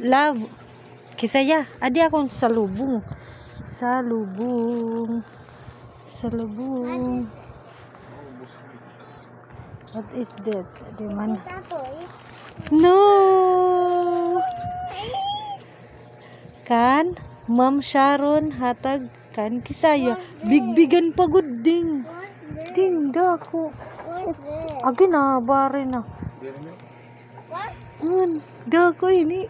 Love. Kisaya. Adi akong salubong. Salubong. Salubong. What is that? Di man. No. Kan Ma'am Sharon hatag kan kisaya. Bigbigan pagod ding. Ding dako. It's again na bare na. Dako ini.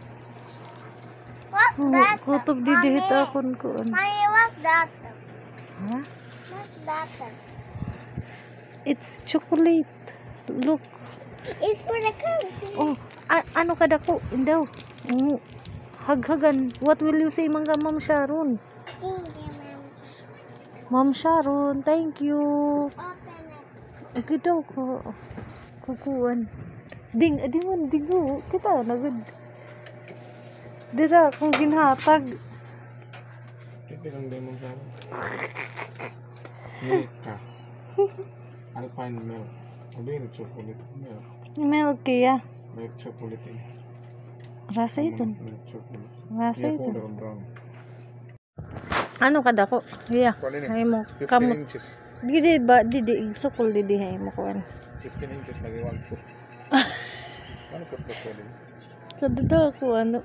What's that? Kutob di dihit akon ko. Mommy, what's that? Ha? What's that? It's chocolate. Look. It's for the country. Oh, ano kada ko? Indaw. Haghagan. What will you say mga Ma'am Sharon? Thank you, Mom. Ma'am Sharon, thank you. Open it. Ikaw daw ko. Kukuan. Ding, adi man, digo. Kita, nagad. Dira, kung ginhatag. Ito lang din mong sabi. Milk ka. Alpine milk. Ano yung chocolate milk? Milk ya. Milk chocolate. Rasa ito. Milk chocolate. Rasa ito. Brown. Ano kada ko? Iya. Hay mo. 15 Kamu. inches. Didi ba? Didi. Sukol didi hay mo kuan. 15 inches lagi 1 foot. 1 foot ba pwede? Kada daw ko ano.